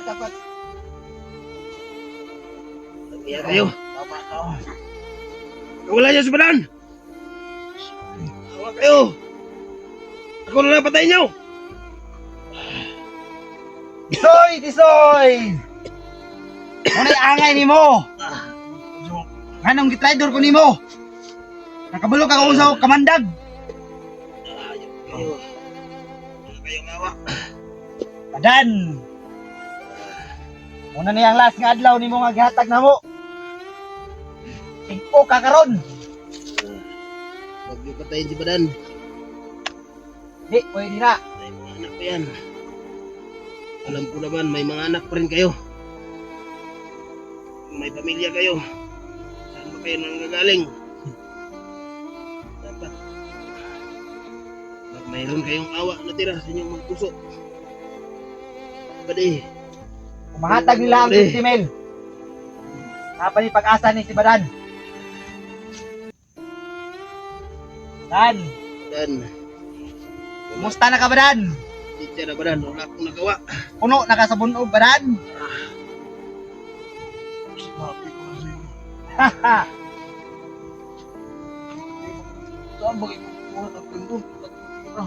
dapat. Kaya kayo. Tama ka. Wala niyo sa badan. Awa kayo. Ako na lang patayin niyo. Tisoy! Tisoy! Muna'y angay ni mo! Anong gitraidor ko ni mo? Nakabulok ako sa kamandag! Ayok kayo. Wala kayong awa. Padan! Muna niyang last nga adlaw ni mo nga gihatag na mo! Tingko ka karon! Huwag niyo patayin si badan. Di, pwede na! May mga anak pa yan. Alam ko naman, may mga anak pa rin kayo. May pamilya kayo. Saan ba kayo nanggagaling? Dapat mayroon kayong awa na tira sa inyong mga puso. Badi, Kumahatag nila ang 50 mil! Napa ni pag-asa ni si Badan! Dan! Dan, Kumusta na ka Badan? teacher na badan, wala akong nagawa. Puno na ka sa bunog Badan! Sabi ko na sa inyo. Haha! Saan ba kayo kukuha ng pindon? Wala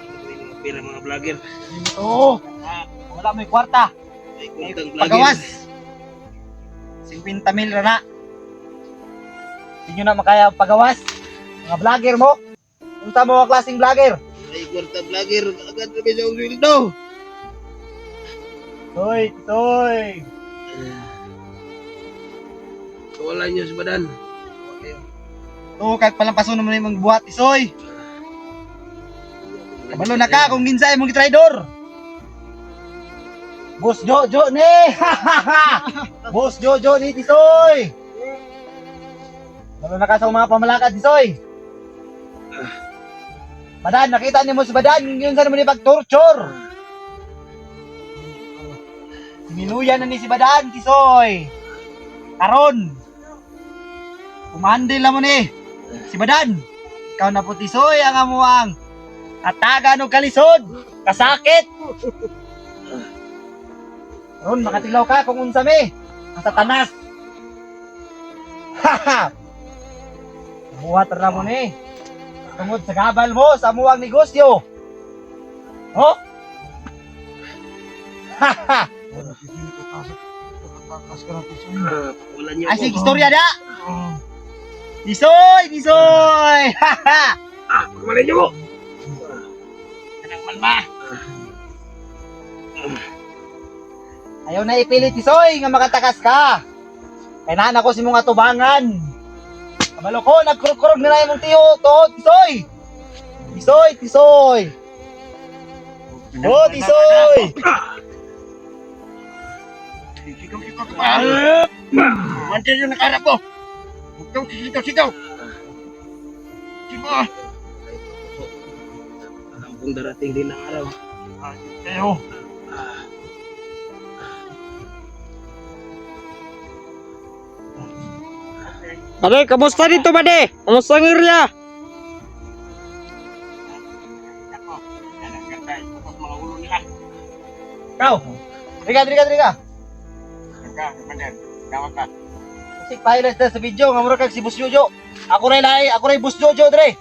naman kayo mga pera mga vlogger. Oo! Wala mo yung kwarta! May kuntang vlogger. Pagawas! 50 mil na. Hindi nyo na makaya pagawas. Mga vlogger mo. Punta mo mga klaseng vlogger. May kuntang vlogger. Agad kami sa sweldo. Toy, toy. Kawalan niyo si badan. Okay. Oo, kahit palampason naman yung magbuhat. Isoy. Kabalo na ka kung ginsay mong gitraidor. Boss Jojo ni. Boss Jojo ni Tisoy. Kabalo na ka sa mga pamalakad Tisoy. Badan, nakita niyo mo si Badan, yun saan mo ni pag-torture. Minuyan na ni si Badan, Tisoy. Karon. Kumandil na mo ni. Si Badan. Ikaw na po Tisoy, ang amuang. Ataga ng kalisod. Kasakit. Karon, makatilaw ka kung unsa mi. Ang satanas. Haha. Buhat na mo ni. Tungod sa gabal mo sa amuang negosyo. Oh? Haha. Kawalan niyo Ay, ako. sige, istorya da. Tisoy, Tisoy. Haha. Kawalan niyo ako. Anong malma? Ayaw na ipilit Tisoy nga makatakas ka. Kaya naan ako si mong atubangan. Kabalo ko, nagkurog-kurog na lang yung tiyo to, Tisoy. Tisoy, Tisoy. Oh, Tisoy. Sigaw-sigaw ka ba? Mantin yung nakarap mo. Huwag kang sisigaw-sigaw. Sigaw ah. Alam kong darating din ang araw. Kayo. Ade, kamusta dito ba de? Kamusta ang area? Ikaw. Driga. Musik pilot na sa video, nga mura kag si Boss Jojo. Ako rin Boss Jojo, dre.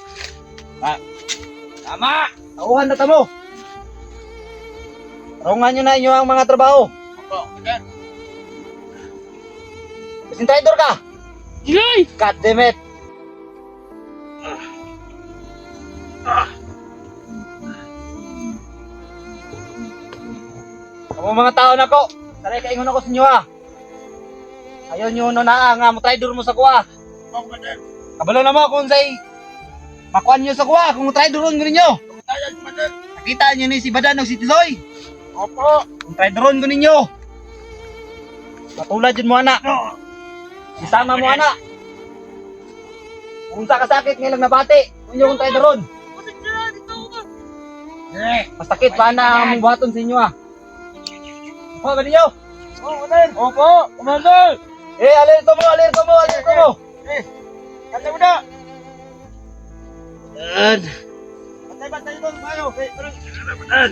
Tama! Tauhan na tamo. Rungan nyo na inyo ang mga trabaho. Kasing traidor ka! Yay! God damn it! Kamu mga tao na ko, taray kaingon ako sa inyo ha. Ayaw nyo na nga mo traidor mo sa kuha. Kabalo na mo kung say makuan nyo sa kuha, kung traidoron ko ninyo. Nakita nyo ni si Badan o si Tisoy. Opo. Kung traidoron ko ninyo. Matulad yun mo anak. Isama mo anak. Kung sa kasakit ngayon lang nabati, kung nyo kung traidoron. Masakit pa na ang buhaton sa inyo ha. Ano ba ninyo? Opo. Commander. Alerto mo! Kanta mo na. Dan. Bantay doon, paano? Dan.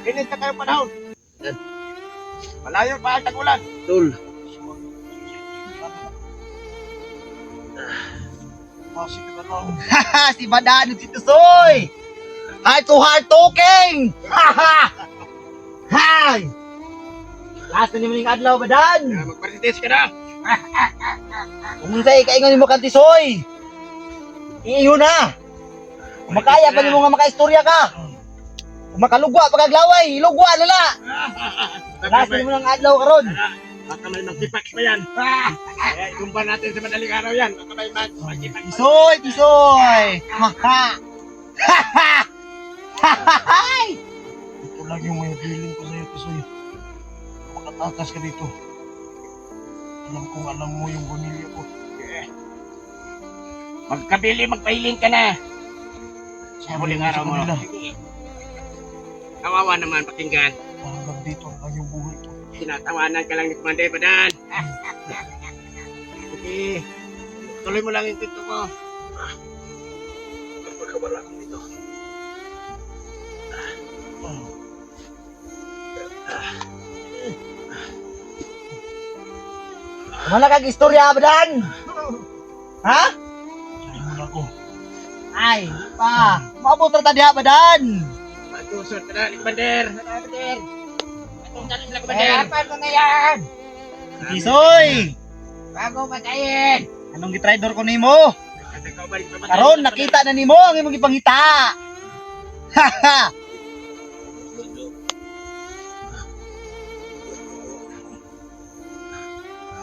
Init na kayo panahon. Malayo pa ang tagulan. Tol. Masih ka na lang. Haha, si Badan si Tusoy. Heart to heart talking. Haha. Hay. Last na naman yung adlaw, Badan. Magparites ka na. Kumunsay kaingon mo kan Tisoy. Iiho na. Kung makaya pa nimo nga makaistorya ka. Kung makalugwa pagaglaway, lugwa na la. Last na naman ang adlaw karon. Baka may magtipak pa yan. Kaya itumba natin sa madaling araw yan. Baka may magtipak. Tisoy, Tisoy. Haha. Haha. Haha. Ito lang yung may feeling ko sa'yo, Tisoy. Makatakas ka dito. Alam kong alam mo yung pamilya ko. Magkabili, magpahiling ka na. Sa huling araw mo. Kawawa naman pakinggan. Hanggang dito lang yung buhay ko. Tinatawanan ka lang ni Commander Badan. Sige. Tuloy mo lang yung tito ko. Magkawala akong dito. Wala kang istorya, Badan. Ha? Sa'yo mo na ako. Ay, pa. Maabot ra ta diha, Badan. Matusot ka na, Commander. Commander. Atong galing sila, Eh, Commander. apa na yan? Tisoy. Bago patayin. Anong gitraidor ko nimo? Karon nakita na nimo ang imong ipangita. Haha.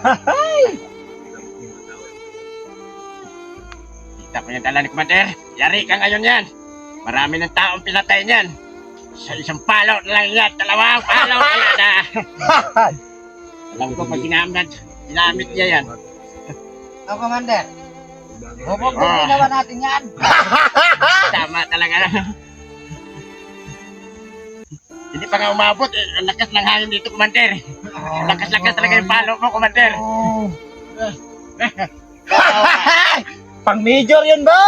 Hahay. Kita ko yung dala ni Commander. Yari ka ngayon yan. Marami ng taong pinatay niyan. Sa isang palo na lang yan. Dalawang palo wala na. Alam ko pag ginamit niya yan. Oh, Commander. Bubog din ginawa natin yan. Tama talaga. Hindi pa nga umabot. Ang lakas ng hangin dito, Commander. Ang lakas-lakas talaga yung palo mo, Commander. Pang major yun, bro.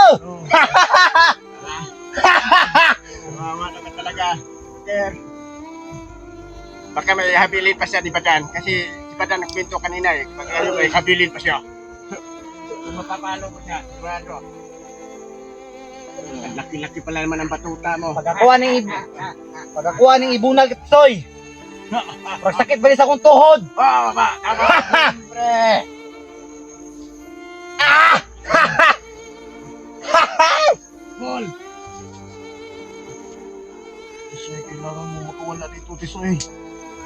Kawawa naman talaga. Commander. Baka may habilin pa siya ni Badan. Kasi si Badan nagkwento kanina eh. Pag ayaw may habilin pa siya. Kung mapapalo mo siya, sigurado. Ang laki-laki pala naman ang batuta mo. Pagkakuha ng ibunal kit Soy. Pero sakit ba rin sa akong tuhod? Oo, ba? Tama. Siyempre. Ah! Paul. Tisoy, kailangan mo makawala dito, Tisoy.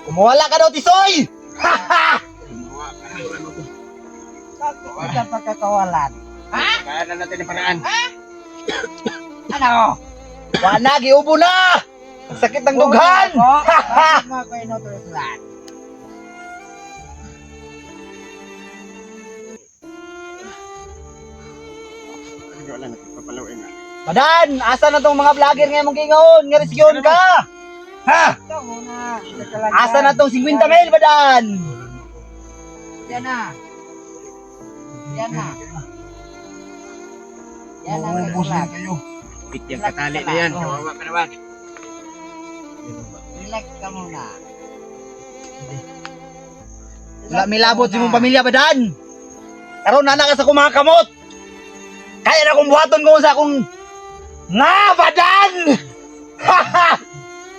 Kumuwala ka daw, Tisoy! Bakit ka pagkakawalan? kaya na natin ang paraan. Ano? Wala, giubo na! Ang sakit ng dughan! Bakit mo ako inutusan? Wala natin papalawin na. Badan, asa na tong mga vlogger ngayon mong gingaon? Nga resyon ka! Ha? Ito muna. Ito talaga. Asa na tong 50 mil, Badan? Yan na. Yan na. Yan ang Mauubos nagsulat. lang kayo. Bityang katali na yan. Kawawa ka naman. Relax ka muna. Wala may labot si mong pamilya, Badan! Karon na ka sa kumaka kamot! Kaya na kong buhaton ko sa akong nga, Badan! Haha!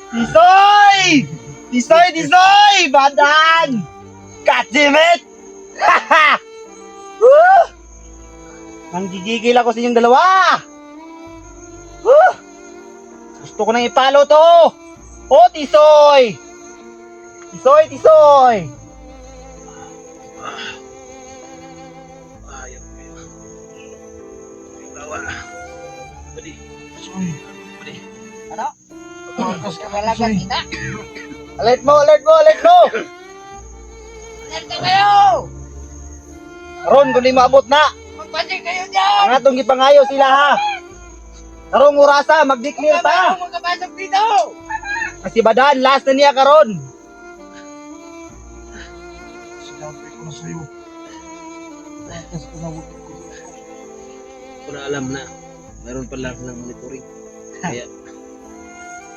Tisoy! Tisoy, Tisoy! Badan! God damn it! Haha! Woo! Nanggigigil ako sa inyong dalawa! Woo! Gusto ko nang ipalo to! Oh, Tisoy! Tisoy, Tisoy! Ano? Talaga kita. Alert mo, alert mo, alert mo! Relax ka kayo! Karon kung di maabot na, Magpasin kayo dyan! ang atong gipangayo sila ha. Karong orasa, mag-declare ta. Huwag makapasok dito! Kasi Badan, last na niya karon. Sinabi ko na sa'yo. Tapos ko na huwag ko. Ko na alam na meron pala silang monitoring. Kaya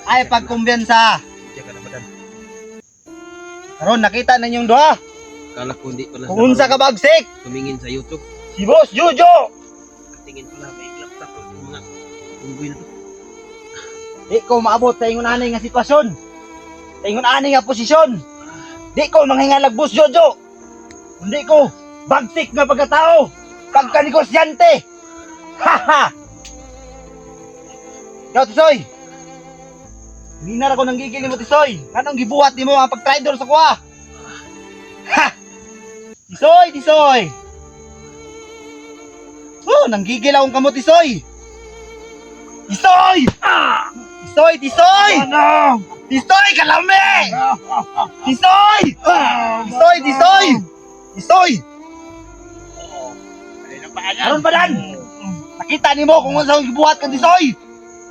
Ay, pagkumbiyansa. siya ka na Badan. Karon nakita na ninyong duha. Kala ko hindi pala. Kung unsa ka bagsik, Tumingin sa YouTube. si Boss Jojo. Tingin pala may laptop yung mga unggoy na to. Di ko maabot sa ingon anay nga sitwasyon. Sa ingon anay nga posisyon. Di ko manghingalag Boss Jojo. Hindi ko bagsik nga pagkatao. Kag kanegosyante. Haha. Yo Tisoy. Hindi na ako nanggigil mo Tisoy. Anong gibuhat nimo ang pag-traidor sa kuha? Ha! Tisoy! Oh, nanggigil akong kamot Tisoy. Tisoy! Tisoy! Ano? Tisoy, kalami! Tisoy! Tisoy! Bali na pa yan. Aron ba dan? Nakita nimo kung unsa ang gibuhat ka Tisoy?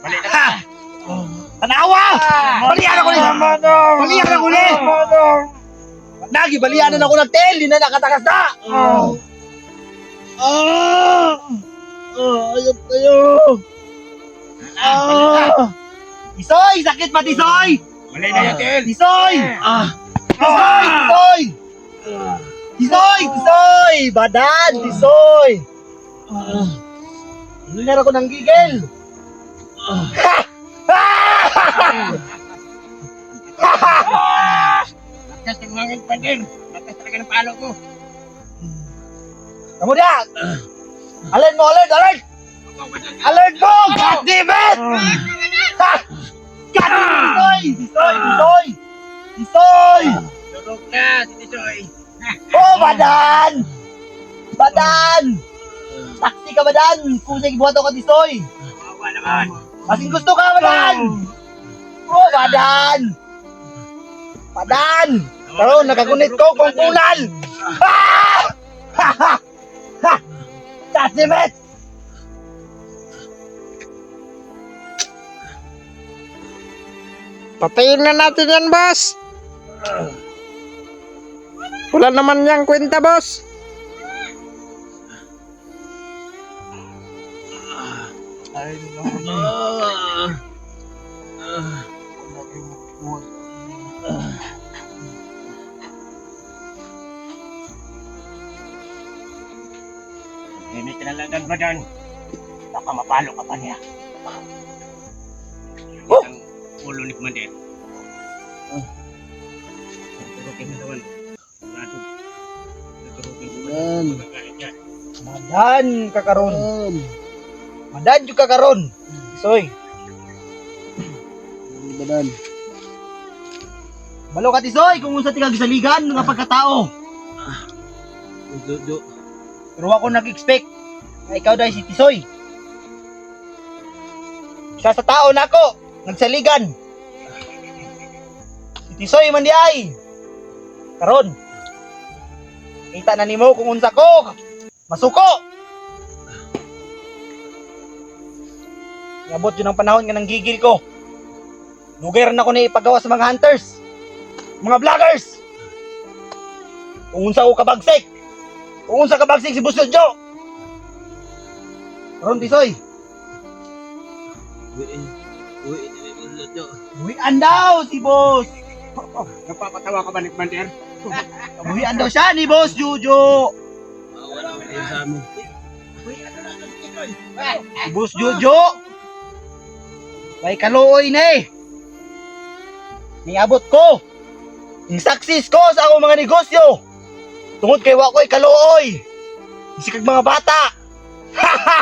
Bali na Ha! Tanawa! Balian ako ni! Balian ako ni! Nagi, balian na ako ng tel! Di na nakatakas na! Ayop kayo! Tisoy! Sakit pa Tisoy! Bali na yan, Tel. Tisoy! Tisoy! Badan! Tisoy! Hindi na ako nang gigil! Lakas ng hangin pa din. Lakas talaga ng palo ko. Kamu dia! Alert mo! Alert mo! God damn it! Ha! God damn it! Tisoy! Durog na, si Tisoy. Oh, Badan! Taksi ka, Badan! Kung sige buhato ka, Tisoy! Kawawa naman. Masing gusto ka, Badan! Oh, Badan! Karon, nakagunit ko kung punan! Ah! Ha! Ha! Ha! God damn it! Patayin na natin yan, boss. Wala naman yang kwenta, boss. Hindi ka nalangan ba dyan? Baka mapalo ka pa niya. Oh! Ang ulo ni Commander. Turukin mo naman. Sigurado. Turukin mo naman. Magagalit yan. Madan ka karon. Madan jud ka karon. Soy. Badan. Balo ka Tisoy kung unsa tigag saligan nga pagkatao. Jo. Pero ako nag-expect na ikaw dahil si Tisoy. Isa sa tao na ako, nagsaligan. Si Tisoy man di ay. Karon. Kita na nimo kung unsa ko. Masuko. Iabot yun ang panahon nga nanggigil ko. Lugar na ko na ipagawa sa mga hunters. Mga vloggers. Kung unsa ko kabagsik. Kung unsa kabagsik si Boss Jo. Karon Tisoy. Jo. Buhian daw si Boss. Napapatawa ka ba ni Commander? Buhian daw siya ni Boss Jojo. Wala ka sa amin. Si Boss Jojo. May kaluoy na eh. Niabot ko. Ang success ko sa akong mga negosyo. Tungod kay wako'y kaluoy. Isikag mga bata. Ha ha!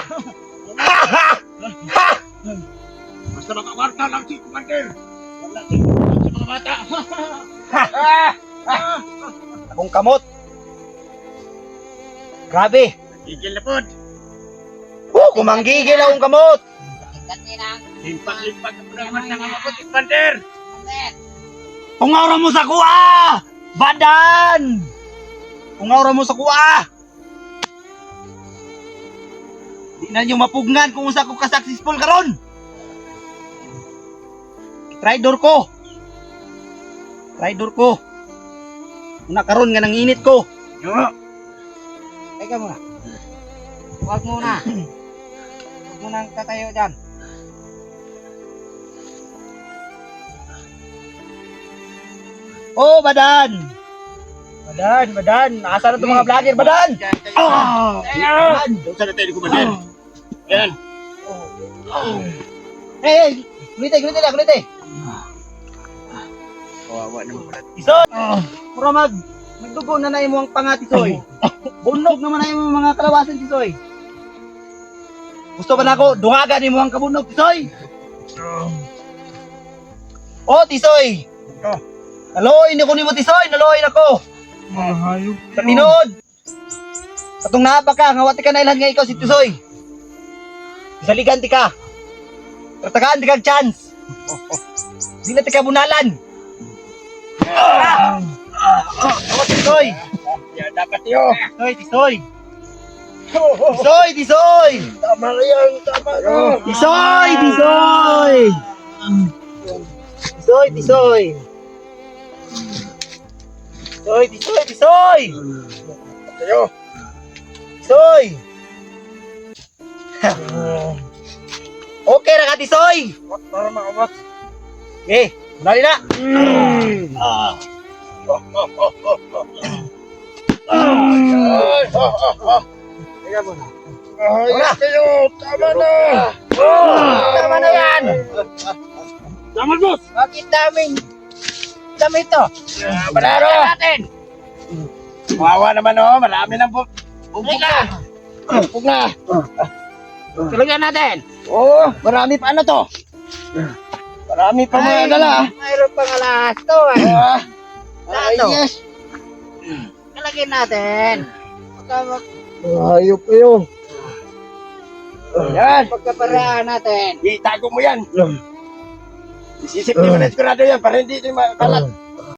Ha ha! Ha! Basta makawarta lang si Commander. Wala si mga bata. Akong kamot. Grabe. Gigil na po. Kumanggigil akong kamot. Kanina. Limpak-limpak na naman ng mga puti, Commander. Tungaw mo sa kuha! Badan! Tungaw mo sa kuha! Di na nyo mapugnan kung usa ko ka-successful karon. Traidor ko. Una karon nga nanginit ko. Yo. Teka muna. Huwag muna. Huwag muna tatayo dyan. Oh, Badan! Badan. Asa na itong mga vlogger, badan? Badan. Doon sa natin, Commander. Yan. Hey, kulite. Kawawa naman pala. Tisoy! Pura magdugo na na mo ang pangatisoy. Bunog naman na yung mga kalawasan, Tisoy. Gusto ba na ako, dungaga ni mo ang kabunog, Tisoy? Oh, Tisoy! Naloy ko ni mo, Tisoy! Naloy ako! Sa tinood! Katong naapa ka, ngawati ka na ilan nga ikaw si Tisoy. Saligan ti ka. Tratagaan ti kag chance. Sila ti ka bunalan. Ako Tisoy! Yan, dapat yun. Tisoy! Tama na yan, tama na. Tisoy! Tayo. Tisoy! Okay na ka, Tisoy! Para makabot. Eh, dali na! Ayos kayo, tama na. Tama na yan! Tama, boss. Bakit dami to? Panaro. Natin. Wawa naman oh, marami ng bumbog na. Bumbog na. Tulungan natin. Oo, marami pa ano to. Marami pa mga dala. Mayroon pang alas to eh. Ano? Yes. Kalagyan natin. Ayop kayo. Yan. Pagkaparaan natin. Itago mo yan. Isisip mo na sigurado yan para hindi ito makalat.